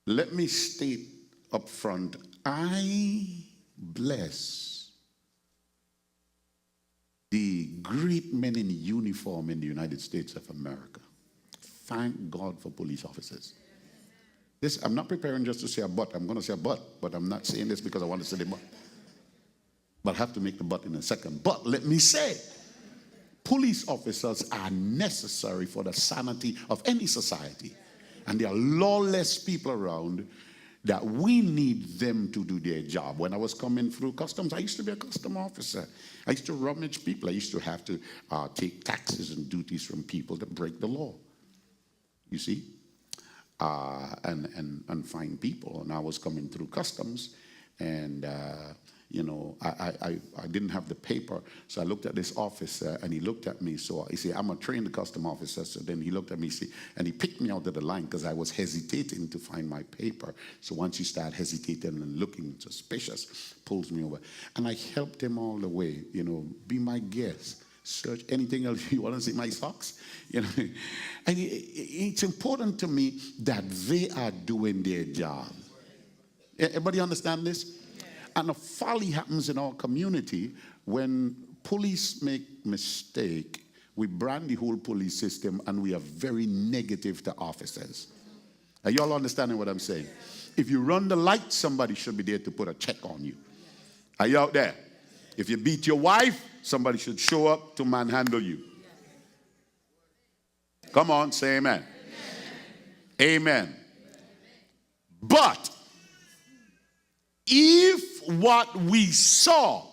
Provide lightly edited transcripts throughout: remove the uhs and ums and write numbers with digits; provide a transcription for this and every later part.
Let me state up front, I bless the great men in uniform in the United States of America. Thank God for police officers. This, I'm not preparing just to say a but. I'm going to say a but I'm not saying this because I want to say the but. But I have to make the but in a second. But let me say, police officers are necessary for the sanity of any society. And there are lawless people around that we need them to do their job. When I was coming through customs, I used to be a custom officer. I used to rummage people. I used to have to take taxes and duties from people that break the law. You see? And find people. And I was coming through customs, and you know, I didn't have the paper, so I looked at this officer, and he looked at me. So he said, I'm a trained custom officer. So then he looked at me, and he picked me out of the line because I was hesitating to find my paper. So once you start hesitating and looking suspicious, pulls me over, and I helped him all the way. You know, be my guest. Search anything else. You want to see my socks? You know, and it's important to me that they are doing their job. Everybody understand this? And a folly happens in our community when police make mistake. We brand the whole police system, and we are very negative to officers. Are y'all understanding what I'm saying? If you run the light, somebody should be there to put a check on you. Are you out there? If you beat your wife, somebody should show up to manhandle you. Come on, say amen. Amen. But if what we saw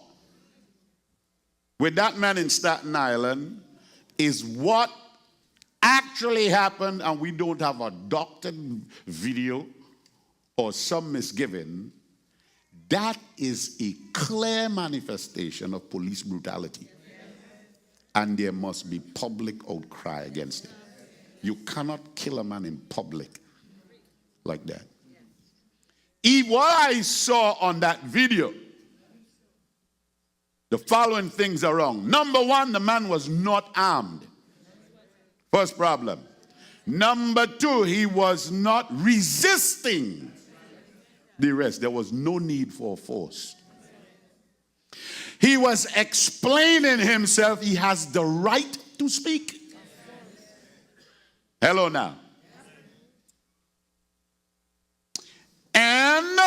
with that man in Staten Island is what actually happened, and we don't have a doctored video or some misgiving, that is a clear manifestation of police brutality. And there must be public outcry against it. You cannot kill a man in public like that. What I saw on that video, the following things are wrong. Number one, the man was not armed. First problem. Number two, he was not resisting the arrest. There was no need for force. He was explaining himself. He has the right to speak. Hello now. And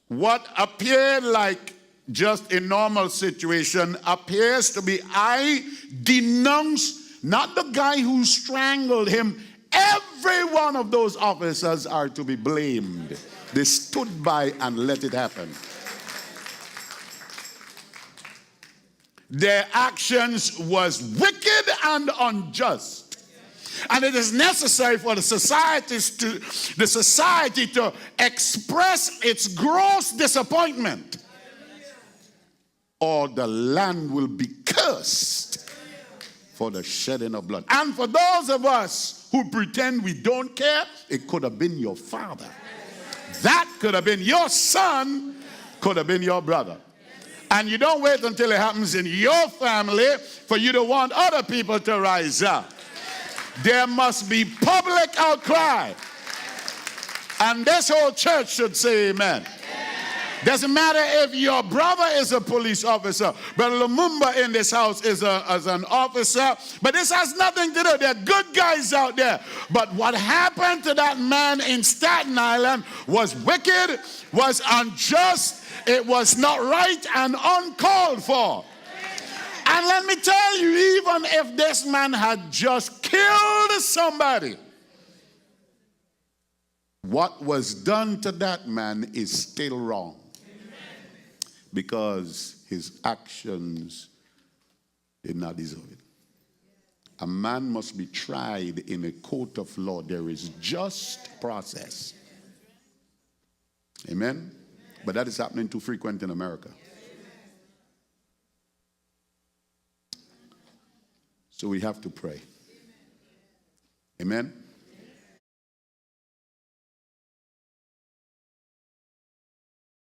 what appeared like just a normal situation appears to be, I denounce not the guy who strangled him. Every one of those officers are to be blamed. They stood by and let it happen. Their actions was wicked and unjust. And it is necessary for the society to express its gross disappointment, or the land will be cursed for the shedding of blood. And for those of us who pretend we don't care, it could have been your father. That could have been your son, could have been your brother. And you don't wait until it happens in your family for you to want other people to rise up. There must be public outcry. And this whole church should say amen. Doesn't matter if your brother is a police officer. Brother Lumumba in this house is an officer. But this has nothing to do. There are good guys out there. But what happened to that man in Staten Island was wicked, was unjust. It was not right and uncalled for. And let me tell you, even if this man had just killed somebody, what was done to that man is still wrong. Because his actions did not deserve it. A man must be tried in a court of law. There is just process. Amen? But that is happening too frequent in America. So we have to pray. Amen?